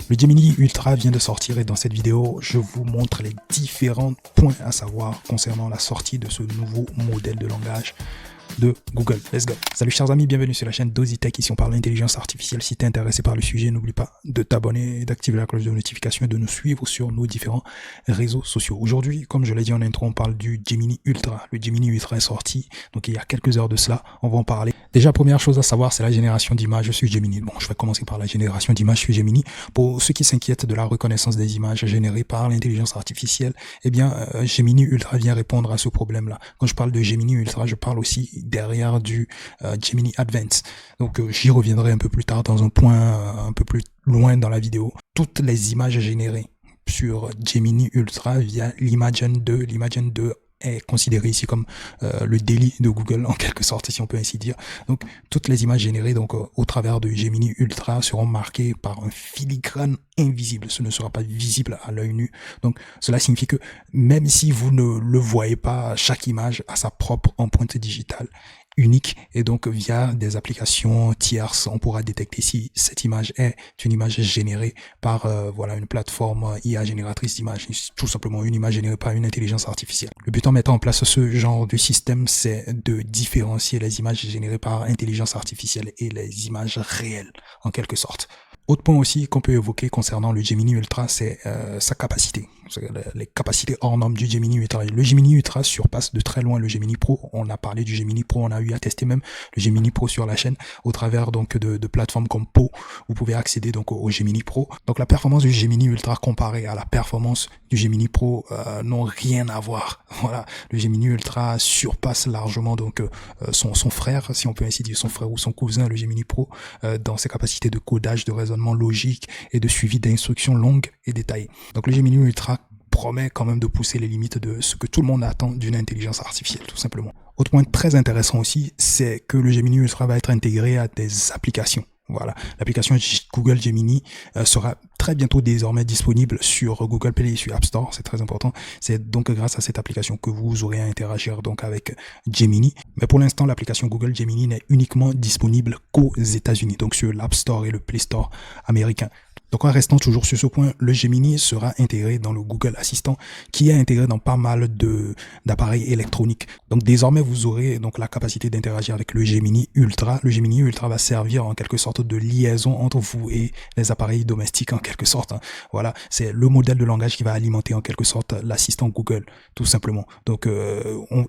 Le Gemini Ultra vient de sortir et dans cette vidéo, je vous montre les différents points à savoir concernant la sortie de ce nouveau modèle de langage de Google. Let's go. Salut chers amis, bienvenue sur la chaîne Dositech. Ici on parle d'intelligence artificielle. Si tu es intéressé par le sujet, n'oublie pas de t'abonner, d'activer la cloche de notification et de nous suivre sur nos différents réseaux sociaux. Aujourd'hui, comme je l'ai dit en intro, on parle du Gemini Ultra. Le Gemini Ultra est sorti, donc il y a quelques heures de cela, on va en parler. Déjà, première chose à savoir, c'est la génération d'images sur Gemini. Bon, je vais commencer par la génération d'images sur Gemini. Pour ceux qui s'inquiètent de la reconnaissance des images générées par l'intelligence artificielle, eh bien, Gemini Ultra vient répondre à ce problème-là. Quand je parle de Gemini Ultra, je parle aussi derrière du Gemini Advanced. Donc, j'y reviendrai un peu plus tard dans un point un peu plus loin dans la vidéo. Toutes les images générées sur Gemini Ultra via l'Imagen 2, l'Imagen 2 est considéré ici comme le délit de Google en quelque sorte, si on peut ainsi dire. Donc toutes les images générées donc au travers de Gemini Ultra seront marquées par un filigrane invisible. Ce ne sera pas visible à l'œil nu. Donc cela signifie que même si vous ne le voyez pas, chaque image a sa propre empreinte digitale unique, et donc via des applications tierces, on pourra détecter si cette image est une image générée par voilà une plateforme IA génératrice d'images, tout simplement une image générée par une intelligence artificielle. Le but en mettant en place ce genre de système, c'est de différencier les images générées par intelligence artificielle et les images réelles, en quelque sorte. Autre point aussi qu'on peut évoquer concernant le Gemini Ultra, c'est sa capacité. Les capacités hors normes du Gemini Ultra. Le Gemini Ultra surpasse de très loin le Gemini Pro. On a parlé du Gemini Pro, on a eu à tester même le Gemini Pro sur la chaîne au travers donc de plateformes comme Po. Vous pouvez accéder donc au Gemini Pro. Donc la performance du Gemini Ultra comparée à la performance du Gemini Pro n'ont rien à voir. Voilà, le Gemini Ultra surpasse largement donc son frère, si on peut ainsi dire, son frère ou son cousin, le Gemini Pro, dans ses capacités de codage, de raisonnement logique et de suivi d'instructions longues et détaillées. Donc le Gemini Ultra promet quand même de pousser les limites de ce que tout le monde attend d'une intelligence artificielle, tout simplement. Autre point très intéressant aussi, c'est que le Gemini Ultra va être intégré à des applications. Voilà, l'application Google Gemini sera très bientôt désormais disponible sur Google Play et sur App Store, c'est très important. C'est donc grâce à cette application que vous aurez à interagir donc avec Gemini. Mais pour l'instant, l'application Google Gemini n'est uniquement disponible qu'aux États-Unis, donc sur l'App Store et le Play Store américain. Donc en restant toujours sur ce point, le Gemini sera intégré dans le Google Assistant qui est intégré dans pas mal d'appareils électroniques. Donc désormais vous aurez donc la capacité d'interagir avec le Gemini Ultra. Le Gemini Ultra va servir en quelque sorte de liaison entre vous et les appareils domestiques en quelque sorte. Voilà, c'est le modèle de langage qui va alimenter en quelque sorte l'assistant Google, tout simplement. Donc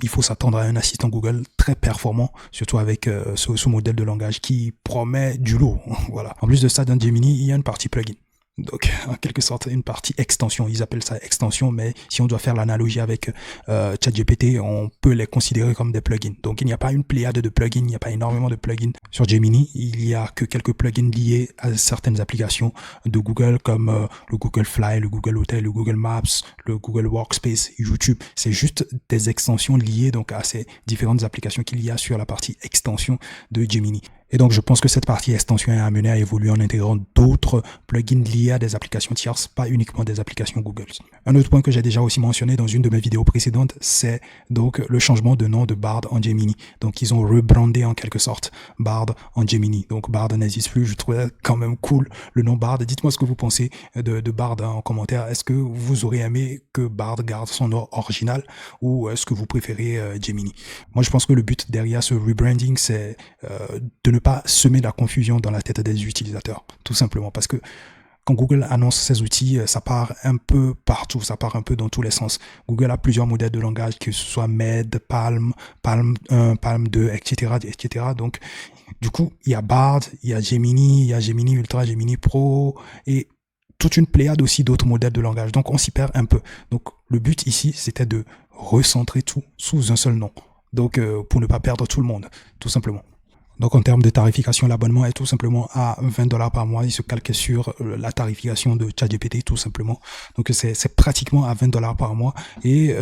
il faut s'attendre à un assistant Google très performant, surtout avec ce modèle de langage qui promet du lourd. Voilà. En plus de ça, dans Gemini, il y a une partie plugin. Donc, en quelque sorte, une partie extension. Ils appellent ça extension, mais si on doit faire l'analogie avec ChatGPT, on peut les considérer comme des plugins. Donc, il n'y a pas une pléiade de plugins, il n'y a pas énormément de plugins sur Gemini. Il y a que quelques plugins liés à certaines applications de Google, comme le Google Fly, le Google Hotel, le Google Maps, le Google Workspace, YouTube. C'est juste des extensions liées donc à ces différentes applications qu'il y a sur la partie extension de Gemini. Et donc, je pense que cette partie extension est amenée à évoluer en intégrant d'autres plugins liés à des applications tierces, pas uniquement des applications Google. Un autre point que j'ai déjà aussi mentionné dans une de mes vidéos précédentes, c'est donc le changement de nom de Bard en Gemini. Donc, ils ont rebrandé en quelque sorte Bard en Gemini. Donc, Bard n'existe plus. Je trouvais quand même cool le nom Bard. Dites-moi ce que vous pensez de Bard en commentaire. Est-ce que vous aurez aimé que Bard garde son nom original ou est-ce que vous préférez Gemini? Moi, je pense que le but derrière ce rebranding, c'est de ne pas semer la confusion dans la tête des utilisateurs, tout simplement, parce que quand Google annonce ses outils, ça part un peu partout, ça part un peu dans tous les sens. Google a plusieurs modèles de langage, que ce soit Med, Palm, Palm 1, Palm 2, etc., etc. Donc, du coup, il y a Bard, il y a Gemini Ultra, Gemini Pro, et toute une pléiade aussi d'autres modèles de langage. Donc, on s'y perd un peu. Donc, le but ici, c'était de recentrer tout sous un seul nom. Donc, pour ne pas perdre tout le monde, tout simplement. Donc en termes de tarification, l'abonnement est tout simplement à $20 par mois. Il se calque sur la tarification de ChatGPT tout simplement. Donc c'est pratiquement à $20 par mois. Et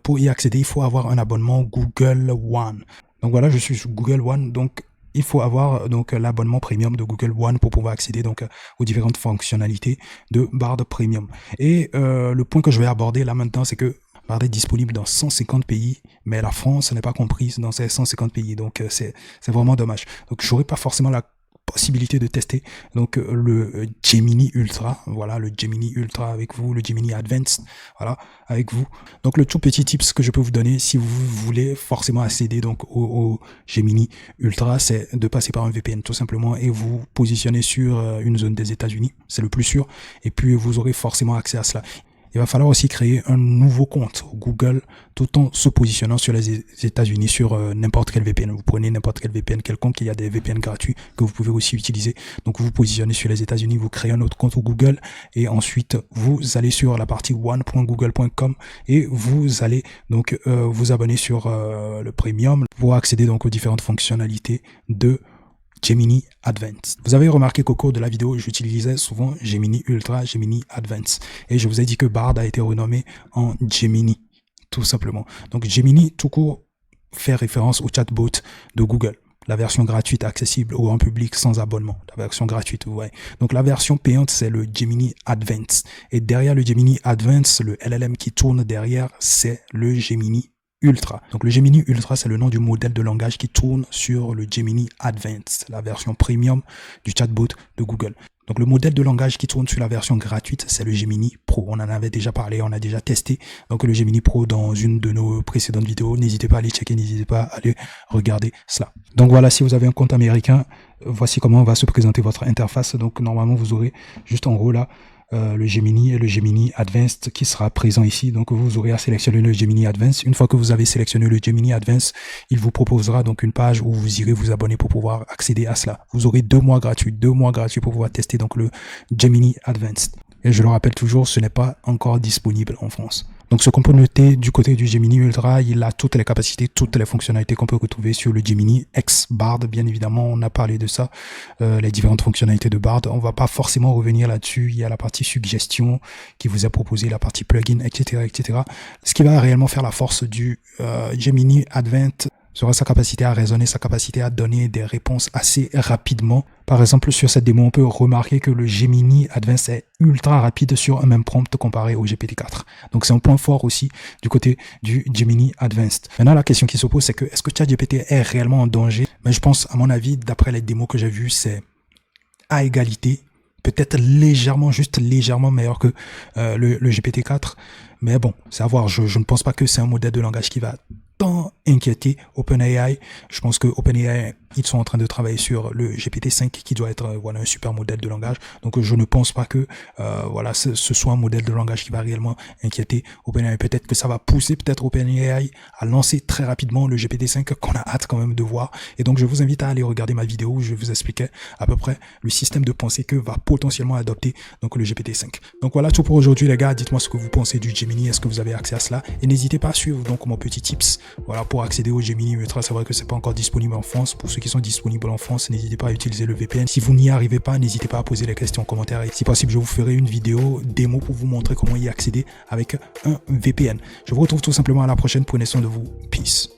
pour y accéder, il faut avoir un abonnement Google One. Donc voilà, je suis sur Google One. Donc il faut avoir donc l'abonnement premium de Google One pour pouvoir accéder donc aux différentes fonctionnalités de Bard Premium. Et le point que je vais aborder là maintenant, c'est que Bard est disponible dans 150 pays, mais la France n'est pas comprise dans ces 150 pays, donc c'est vraiment dommage. Donc j'aurais pas forcément la possibilité de tester donc le Gemini Ultra, voilà, le Gemini Ultra avec vous, le Gemini Advanced, voilà, avec vous. Donc le tout petit tips que je peux vous donner si vous voulez forcément accéder donc au Gemini Ultra, c'est de passer par un VPN tout simplement et vous positionner sur une zone des États-Unis, c'est le plus sûr, et puis vous aurez forcément accès à cela. Il va falloir aussi créer un nouveau compte Google tout en se positionnant sur les États-Unis sur n'importe quel VPN. Vous prenez n'importe quel VPN quelconque, il y a des VPN gratuits que vous pouvez aussi utiliser. Donc vous vous positionnez sur les États-Unis, vous créez un autre compte Google et ensuite vous allez sur la partie one.google.com et vous allez donc vous abonner sur le Premium pour accéder donc aux différentes fonctionnalités de Gemini Advanced. Vous avez remarqué qu'au cours de la vidéo, j'utilisais souvent Gemini Ultra, Gemini Advanced. Et je vous ai dit que Bard a été renommé en Gemini, tout simplement. Donc Gemini, tout court, fait référence au chatbot de Google. La version gratuite accessible au grand public sans abonnement. La version gratuite, vous voyez. Donc la version payante, c'est le Gemini Advanced. Et derrière le Gemini Advanced, le LLM qui tourne derrière, c'est le Gemini Ultra. Donc le Gemini Ultra, c'est le nom du modèle de langage qui tourne sur le Gemini Advanced, la version premium du chatbot de Google. Donc le modèle de langage qui tourne sur la version gratuite, c'est le Gemini Pro. On en avait déjà parlé, on a déjà testé. Donc le Gemini Pro dans une de nos précédentes vidéos. N'hésitez pas à aller checker, n'hésitez pas à aller regarder cela. Donc voilà, si vous avez un compte américain, voici comment va se présenter votre interface. Donc normalement, vous aurez juste en haut là, le Gemini et le Gemini Advanced qui sera présent ici. Donc vous aurez à sélectionner le Gemini Advanced. Une fois que vous avez sélectionné le Gemini Advanced, il vous proposera donc une page où vous irez vous abonner pour pouvoir accéder à cela. Vous aurez 2 mois gratuits pour pouvoir tester donc le Gemini Advanced. Et je le rappelle toujours, ce n'est pas encore disponible en France. Donc ce qu'on peut noter du côté du Gemini Ultra, il a toutes les capacités, toutes les fonctionnalités qu'on peut retrouver sur le Gemini X Bard. Bien évidemment, on a parlé de ça, les différentes fonctionnalités de Bard. On va pas forcément revenir là-dessus. Il y a la partie suggestion qui vous est proposée, la partie plugin, etc., etc. Ce qui va réellement faire la force du Gemini Advanced sera sa capacité à raisonner, sa capacité à donner des réponses assez rapidement. Par exemple, sur cette démo, on peut remarquer que le Gemini Advanced est ultra rapide sur un même prompt comparé au GPT-4. Donc, c'est un point fort aussi du côté du Gemini Advanced. Maintenant, la question qui se pose, c'est que est-ce que ChatGPT est réellement en danger? Mais je pense, à mon avis, d'après les démos que j'ai vues, c'est à égalité. Peut-être légèrement, juste légèrement meilleur que le GPT-4. Mais bon, c'est à voir. Je ne pense pas que c'est un modèle de langage qui va tant inquiéter OpenAI. Je pense que OpenAI, ils sont en train de travailler sur le GPT-5 qui doit être voilà, un super modèle de langage. Donc je ne pense pas que voilà, ce soit un modèle de langage qui va réellement inquiéter OpenAI. Peut-être que ça va pousser peut-être OpenAI à lancer très rapidement le GPT-5 qu'on a hâte quand même de voir. Et donc je vous invite à aller regarder ma vidéo où je vous expliquais à peu près le système de pensée que va potentiellement adopter donc le GPT-5. Donc voilà tout pour aujourd'hui les gars. Dites-moi ce que vous pensez du Gemini. Est-ce que vous avez accès à cela? Et n'hésitez pas à suivre donc mon petit tips. Voilà, pour accéder au Gemini Ultra, c'est vrai que c'est pas encore disponible en France. Pour ceux qui sont disponibles en France, n'hésitez pas à utiliser le VPN. Si vous n'y arrivez pas, n'hésitez pas à poser les questions en commentaire. Et si possible, je vous ferai une vidéo démo pour vous montrer comment y accéder avec un VPN. Je vous retrouve tout simplement à la prochaine. Prenez soin de vous. Peace.